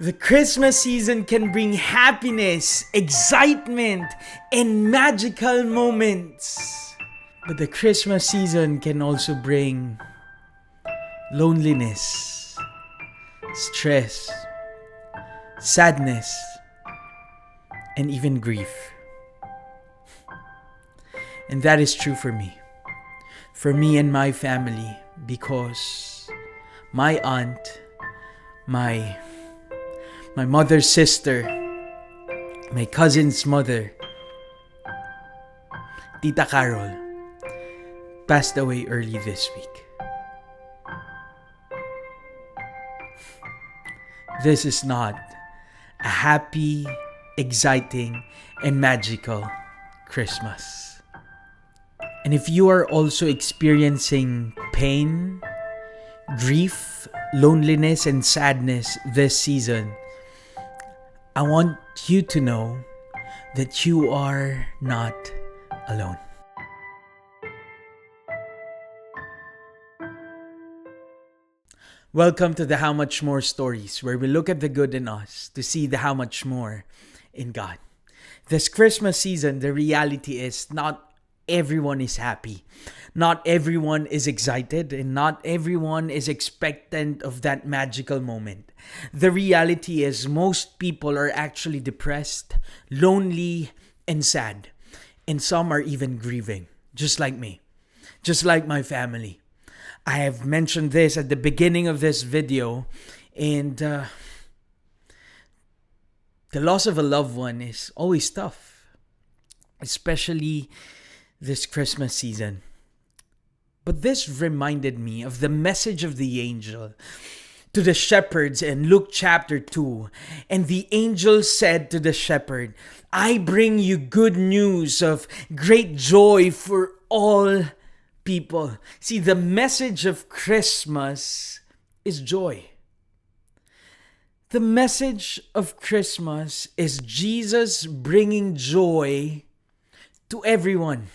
The Christmas season can bring happiness, excitement, and magical moments. But the Christmas season can also bring loneliness, stress, sadness, and even grief. And that is true for me and my family, because my aunt, my mother's sister, my cousin's mother, Tita Carol, passed away early this week. This is not a happy, exciting, and magical Christmas. And if you are also experiencing pain, grief, loneliness, and sadness this season, I want you to know that you are not alone. Welcome to the How Much More stories, where we look at the good in us to see the how much more in God. This Christmas season, the reality is not everyone is happy. Not everyone is excited, and not everyone is expectant of that magical moment. The reality is most people are actually depressed, lonely, and sad. And some are even grieving, just like me, just like my family. I have mentioned this at the beginning of this video, and the loss of a loved one is always tough, especially this Christmas season. But this reminded me of the message of the angel to the shepherds in Luke chapter 2. And the angel said to the shepherd, "I bring you good news of great joy for all people." See, the message of Christmas is joy. The message of Christmas is Jesus bringing joy to everyone.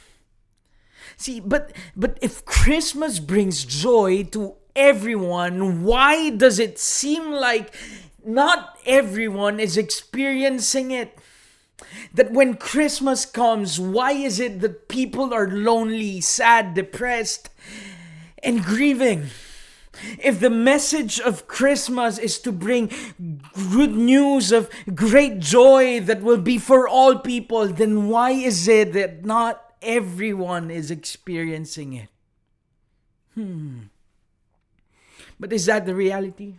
See, but if Christmas brings joy to everyone, why does it seem like not everyone is experiencing it? That when Christmas comes, why is it that people are lonely, sad, depressed, and grieving? If the message of Christmas is to bring good news of great joy that will be for all people, then why is it that not everyone is experiencing it? But is that the reality?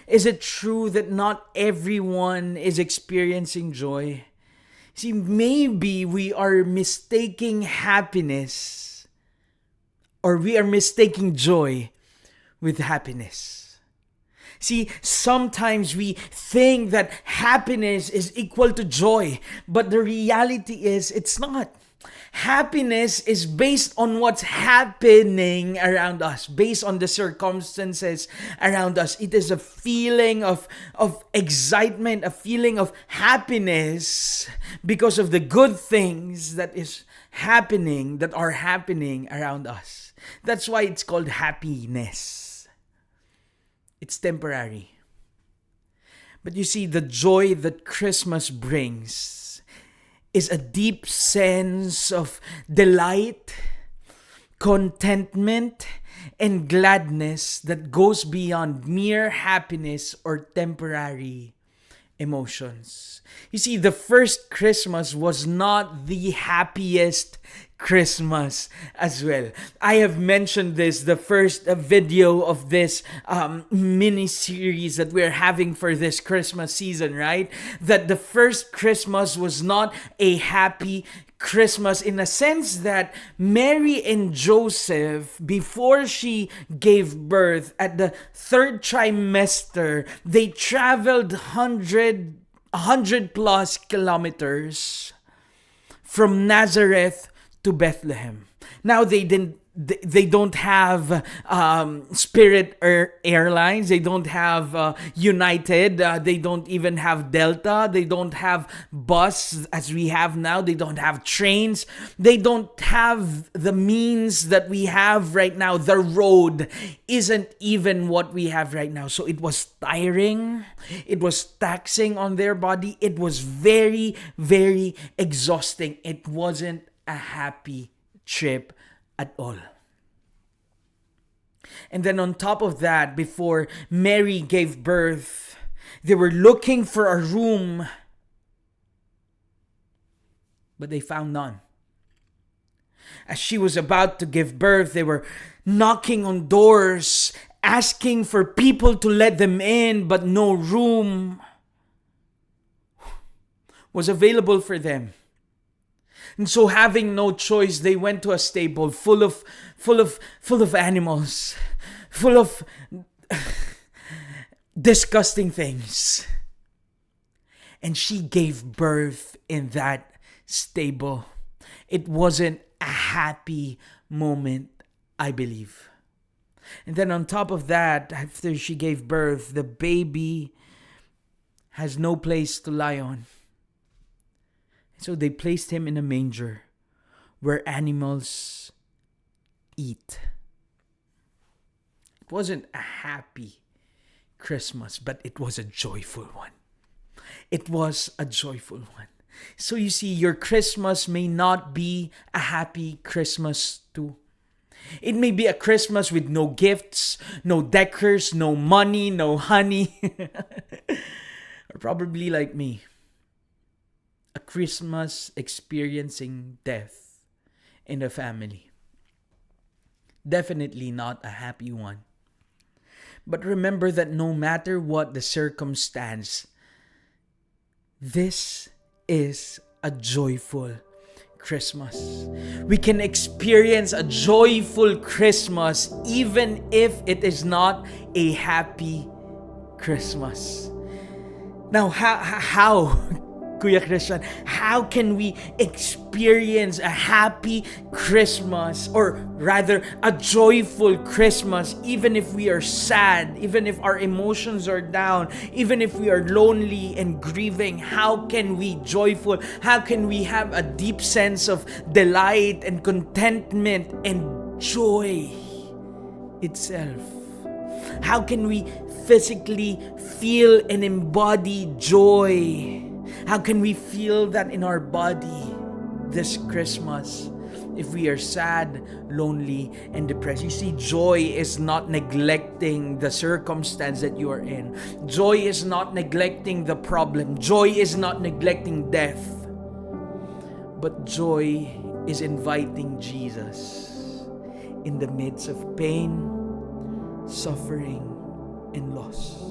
Is it true that not everyone is experiencing joy? See, maybe we are mistaking happiness, or we are mistaking joy with happiness. See, sometimes we think that happiness is equal to joy, but the reality is it's not. Happiness is based on what's happening around us, based on the circumstances around us. It is a feeling of excitement, a feeling of happiness because of the good things that are happening around us. That's why it's called happiness. It's temporary. But you see, the joy that Christmas brings is a deep sense of delight, contentment, and gladness that goes beyond mere happiness or temporary emotions. You see, the first Christmas was not the happiest Christmas as well. I have mentioned this, the first video of this mini series that we're having for this Christmas season, right? That the first Christmas was not a happy Christmas in a sense that Mary and Joseph, before she gave birth at the third trimester, they traveled 100 plus kilometers from Nazareth to Bethlehem. Now they they don't have Spirit Airlines. They don't have United. They don't even have Delta. They don't have bus as we have now. They don't have trains. They don't have the means that we have right now. The road isn't even what we have right now. So it was tiring. It was taxing on their body. It was very, very exhausting. It wasn't a happy trip at all. And then on top of that, before Mary gave birth, they were looking for a room, but they found none. As she was about to give birth, they were knocking on doors, asking for people to let them in, but no room was available for them. And so, having no choice, they went to a stable full of animals, full of disgusting things. And she gave birth in that stable. It wasn't a happy moment, I believe. And then on top of that, after she gave birth, the baby has no place to lie on. So they placed him in a manger where animals eat. It wasn't a happy Christmas, but it was a joyful one. It was a joyful one. So you see, your Christmas may not be a happy Christmas too. It may be a Christmas with no gifts, no decors, no money, no honey. Or probably like me, a Christmas experiencing death in the family. Definitely not a happy one. But remember that no matter what the circumstance, this is a joyful Christmas. We can experience a joyful Christmas even if it is not a happy Christmas. Now, how Kuya Christian, how can we experience a happy Christmas, or rather a joyful Christmas, even if we are sad, even if our emotions are down, even if we are lonely and grieving? How can we joyful? How can we have a deep sense of delight and contentment and joy itself? How can we physically feel and embody joy? How can we feel that in our body this Christmas if we are sad, lonely, and depressed? You see, joy is not neglecting the circumstance that you are in. Joy is not neglecting the problem. Joy is not neglecting death. But joy is inviting Jesus in the midst of pain, suffering, and loss.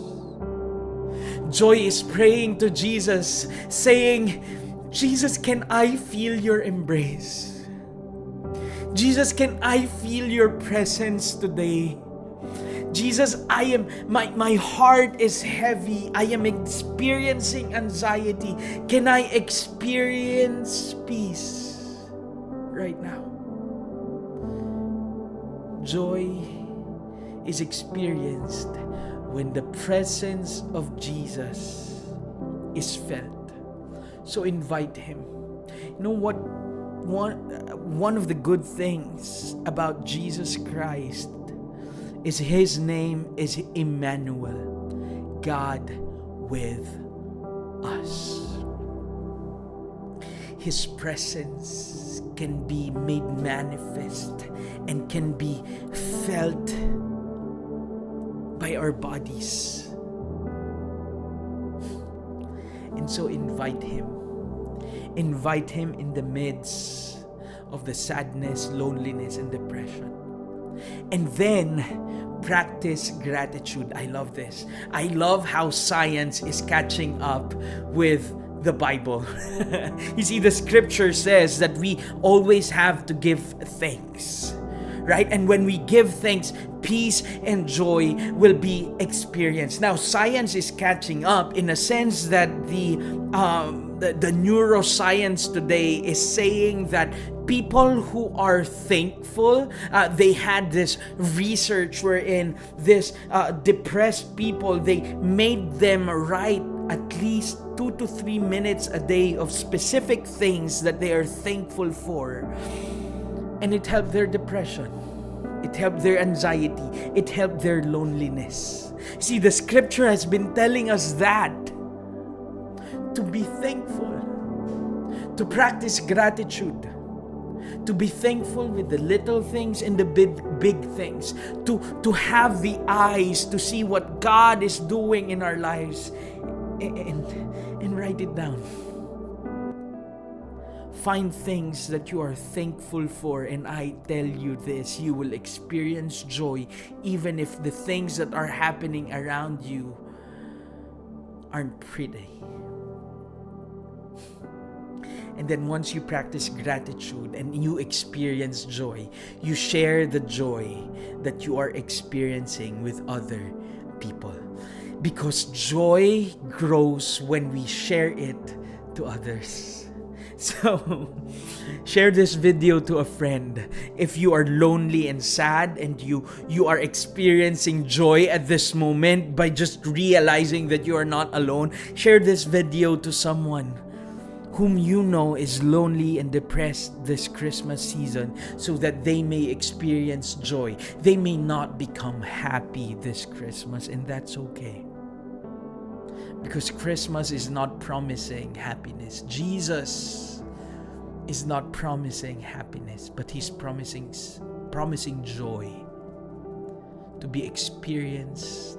Joy is praying to Jesus, saying, Jesus, can I feel your embrace? Jesus, can I feel your presence today? Jesus, my heart is heavy. I am experiencing anxiety. Can I experience peace right now? Joy is experienced when the presence of Jesus is felt. So invite Him. You know what? One of the good things about Jesus Christ is His name is Emmanuel, God with us. His presence can be made manifest and can be felt by our bodies. And so invite Him. Invite Him in the midst of the sadness, loneliness, and depression. And then practice gratitude. I love this. I love how science is catching up with the Bible. You see, the scripture says that we always have to give thanks, right? And when we give thanks, peace and joy will be experienced. Now, science is catching up in a sense that the neuroscience today is saying that people who are thankful, they had this research wherein this depressed people, they made them write at least 2 to 3 minutes a day of specific things that they are thankful for. And it helped their depression. It helped their anxiety. It helped their loneliness. See, the scripture has been telling us that to be thankful, to practice gratitude, to be thankful with the little things and the big things, to have the eyes to see what God is doing in our lives, and write it down. Find things that you are thankful for, and I tell you this, you will experience joy even if the things that are happening around you aren't pretty. And then once you practice gratitude and you experience joy, you share the joy that you are experiencing with other people. Because joy grows when we share it to others. So, share this video to a friend. If you are lonely and sad and you are experiencing joy at this moment by just realizing that you are not alone, share this video to someone whom you know is lonely and depressed this Christmas season, so that they may experience joy. They may not become happy this Christmas, and that's okay. Because Christmas is not promising happiness. Jesus is not promising happiness, but He's promising joy to be experienced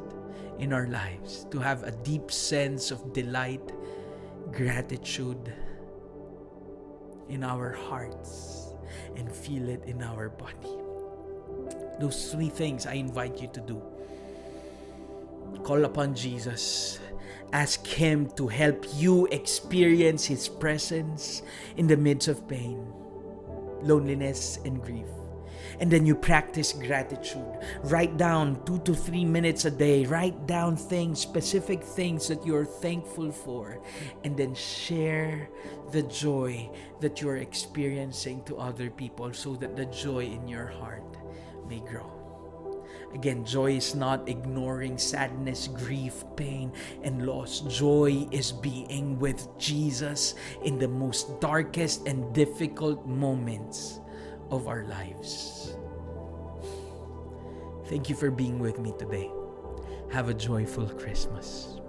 in our lives, to have a deep sense of delight, gratitude in our hearts, and feel it in our body. Those 3 things I invite you to do. Call upon Jesus. Ask Him to help you experience His presence in the midst of pain, loneliness, and grief. And then you practice gratitude. Write down 2 to 3 minutes a day. Write down things, specific things that you're thankful for. And then share the joy that you're experiencing to other people, so that the joy in your heart may grow. Again, joy is not ignoring sadness, grief, pain, and loss. Joy is being with Jesus in the most darkest and difficult moments of our lives. Thank you for being with me today. Have a joyful Christmas.